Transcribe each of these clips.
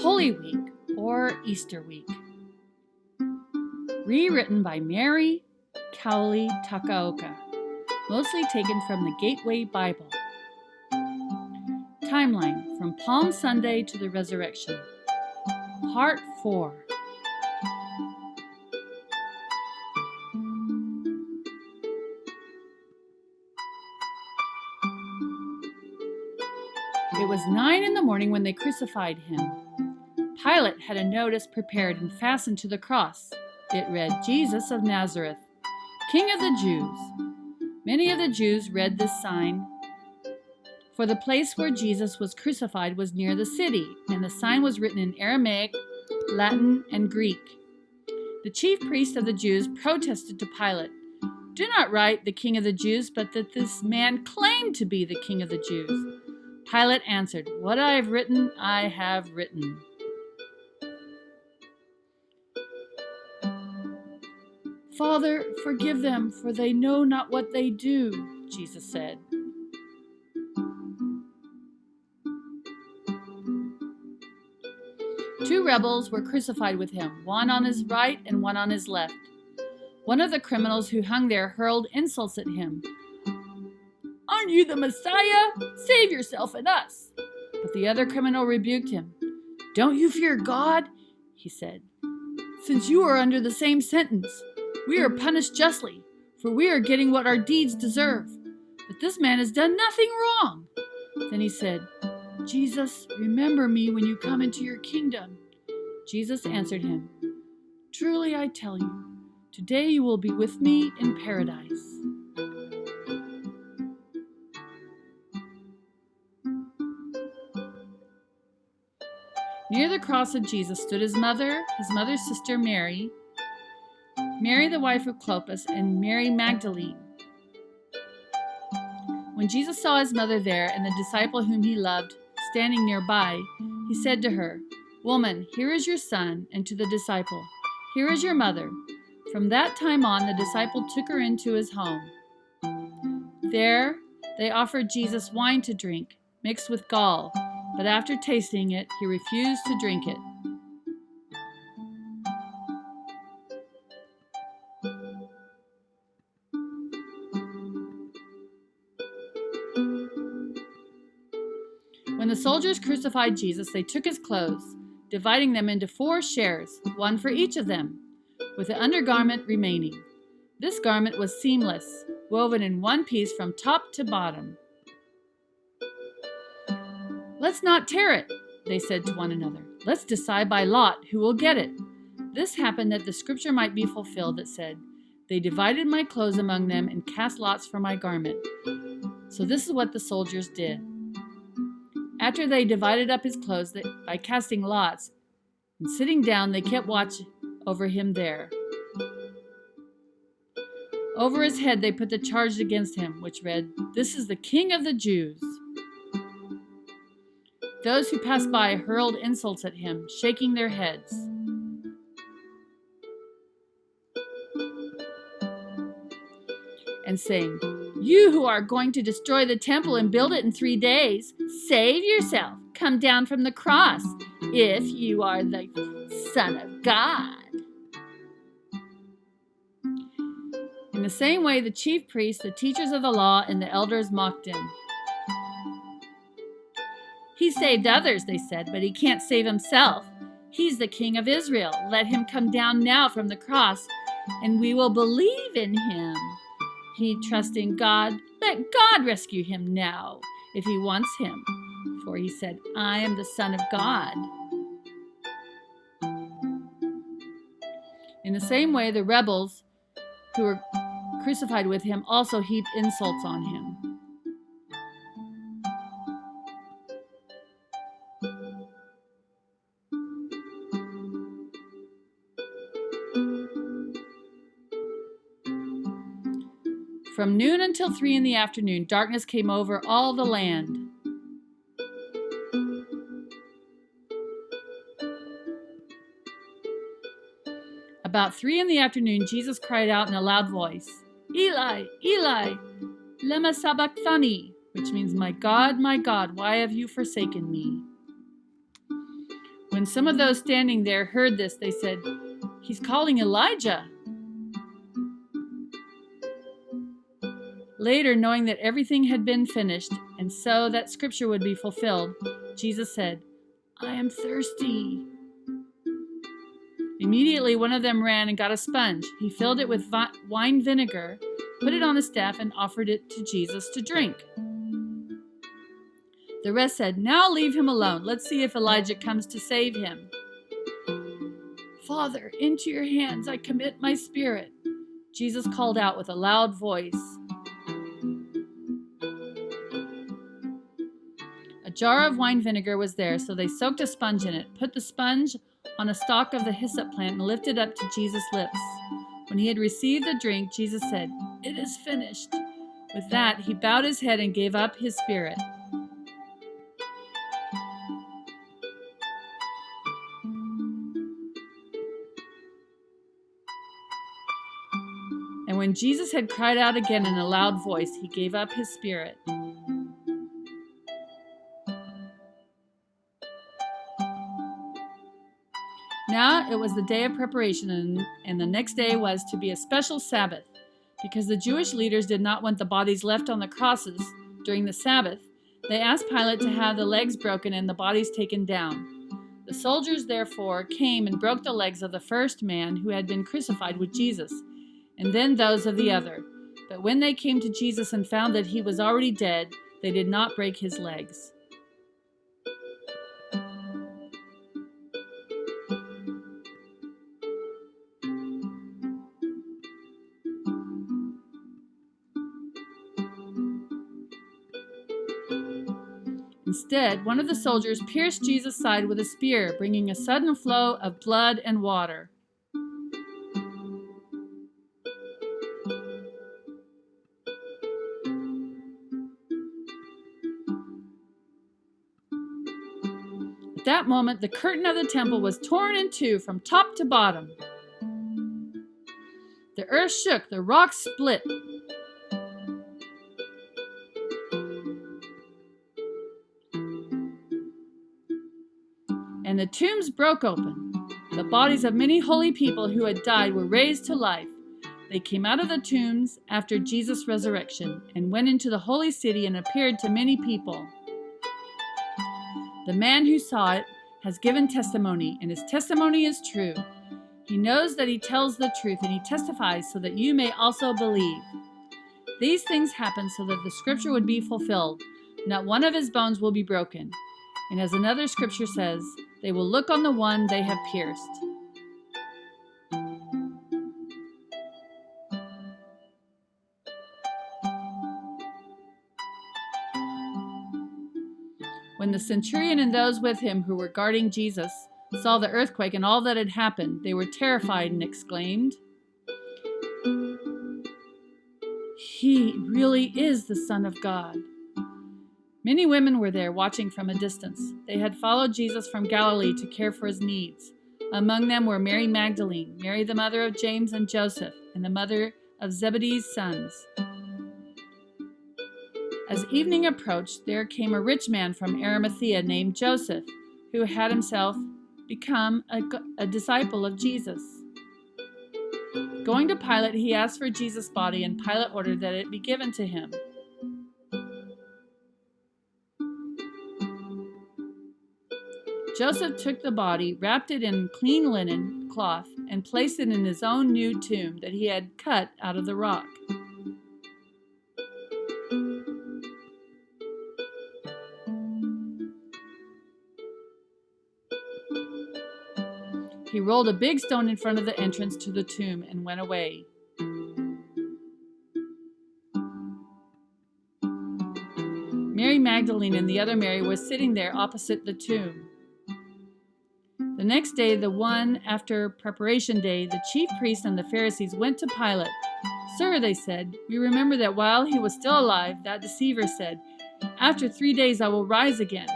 Holy Week or Easter Week. Rewritten by Mary Cowley Takaoka, mostly taken from the Gateway Bible. Timeline from Palm Sunday to the Resurrection. Part 4. It was 9 a.m. when they crucified him. Pilate had a notice prepared and fastened to the cross. It read, Jesus of Nazareth, King of the Jews. Many of the Jews read this sign, for the place where Jesus was crucified was near the city, and the sign was written in Aramaic, Latin, and Greek. The chief priest of the Jews protested to Pilate, "Do not write the King of the Jews, but that this man claimed to be the King of the Jews." Pilate answered, "What I have written, I have written." "Father, forgive them, for they know not what they do," Jesus said. Two rebels were crucified with him, one on his right and one on his left. One of the criminals who hung there hurled insults at him. "Aren't you the Messiah? Save yourself and us." But the other criminal rebuked him. "Don't you fear God?" he said. "Since you are under the same sentence, we are punished justly, for we are getting what our deeds deserve. But this man has done nothing wrong." Then he said, "Jesus, remember me when you come into your kingdom." Jesus answered him, "Truly I tell you, today you will be with me in paradise." Near the cross of Jesus stood his mother's sister Mary, Mary the wife of Clopas, and Mary Magdalene. When Jesus saw his mother there and the disciple whom he loved standing nearby, he said to her, "Woman, here is your son," and to the disciple, "Here is your mother." From that time on, the disciple took her into his home. There, they offered Jesus wine to drink, mixed with gall, but after tasting it, he refused to drink it. When the soldiers crucified Jesus, they took his clothes, dividing them into 4 shares, one for each of them, with the undergarment remaining. This garment was seamless, woven in one piece from top to bottom. "Let's not tear it," they said to one another. "Let's decide by lot who will get it." This happened that the scripture might be fulfilled that said, "They divided my clothes among them and cast lots for my garment." So this is what the soldiers did. After they divided up his clothes by casting lots and sitting down, they kept watch over him there. Over his head they put the charge against him, which read, "This is the King of the Jews." Those who passed by hurled insults at him, shaking their heads. And saying, "You who are going to destroy the temple and build it in 3 days, save yourself. Come down from the cross, if you are the Son of God." In the same way, the chief priests, the teachers of the law, and the elders mocked him. "He saved others," they said, "but he can't save himself. He's the King of Israel. Let him come down now from the cross, and we will believe in him. He trusts in God. Let God rescue him now, if he wants him. For he said, 'I am the Son of God.'" In the same way, the rebels who were crucified with him also heaped insults on him. From noon until 3 in the afternoon, darkness came over all the land. About 3 in the afternoon, Jesus cried out in a loud voice, "Eli, Eli, lema sabachthani," which means, my God, why have you forsaken me?" When some of those standing there heard this, they said, "He's calling Elijah." Later, knowing that everything had been finished, and so that scripture would be fulfilled, Jesus said, "I am thirsty." Immediately, one of them ran and got a sponge. He filled it with wine vinegar, put it on a staff, and offered it to Jesus to drink. The rest said, "Now leave him alone. Let's see if Elijah comes to save him." "Father, into your hands I commit my spirit," Jesus called out with a loud voice. A jar of wine vinegar was there, so they soaked a sponge in it, put the sponge on a stalk of the hyssop plant, and lifted it up to Jesus' lips. When he had received the drink, Jesus said, "It is finished." With that, he bowed his head and gave up his spirit. And when Jesus had cried out again in a loud voice, he gave up his spirit. Now it was the day of preparation, and the next day was to be a special Sabbath. Because the Jewish leaders did not want the bodies left on the crosses during the Sabbath, they asked Pilate to have the legs broken and the bodies taken down. The soldiers therefore came and broke the legs of the first man who had been crucified with Jesus, and then those of the other. But when they came to Jesus and found that he was already dead, they did not break his legs. Instead, one of the soldiers pierced Jesus' side with a spear, bringing a sudden flow of blood and water. At that moment, the curtain of the temple was torn in two from top to bottom. The earth shook, the rocks split. And the tombs broke open. The bodies of many holy people who had died were raised to life. They came out of the tombs after Jesus' resurrection and went into the holy city and appeared to many people. The man who saw it has given testimony, and his testimony is true. He knows that he tells the truth, and he testifies so that you may also believe. These things happened so that the scripture would be fulfilled. Not one of his bones will be broken. And as another scripture says, they will look on the one they have pierced. When the centurion and those with him who were guarding Jesus saw the earthquake and all that had happened, they were terrified and exclaimed, "He really is the Son of God." Many women were there watching from a distance. They had followed Jesus from Galilee to care for his needs. Among them were Mary Magdalene, Mary the mother of James and Joseph, and the mother of Zebedee's sons. As evening approached, there came a rich man from Arimathea named Joseph, who had himself become a disciple of Jesus. Going to Pilate, he asked for Jesus' body, and Pilate ordered that it be given to him. Joseph took the body, wrapped it in clean linen cloth, and placed it in his own new tomb that he had cut out of the rock. He rolled a big stone in front of the entrance to the tomb and went away. Mary Magdalene and the other Mary were sitting there opposite the tomb. The next day, the one after preparation day, the chief priests and the Pharisees went to Pilate. "Sir," they said, "we remember that while he was still alive, that deceiver said, 'After 3 days I will rise again.'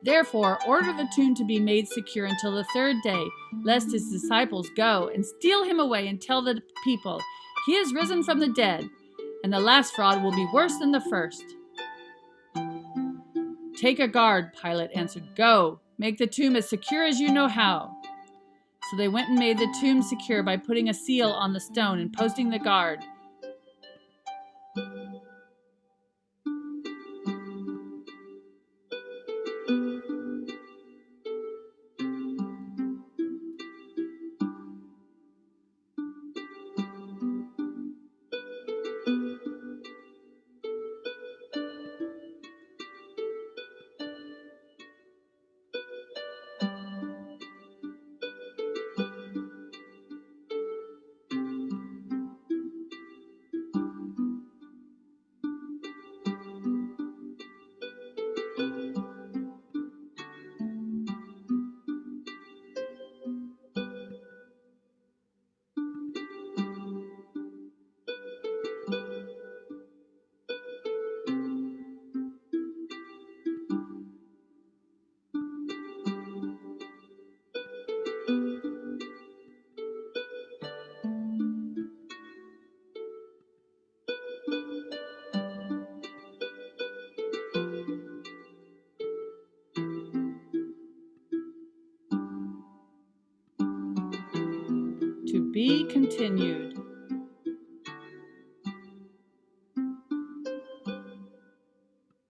Therefore, order the tomb to be made secure until the 3rd day, lest his disciples go and steal him away and tell the people, 'He is risen from the dead,' and the last fraud will be worse than the first." "Take a guard," Pilate answered. "Go. Make the tomb as secure as you know how. So they went and made the tomb secure by putting a seal on the stone and posting the guard. To be continued.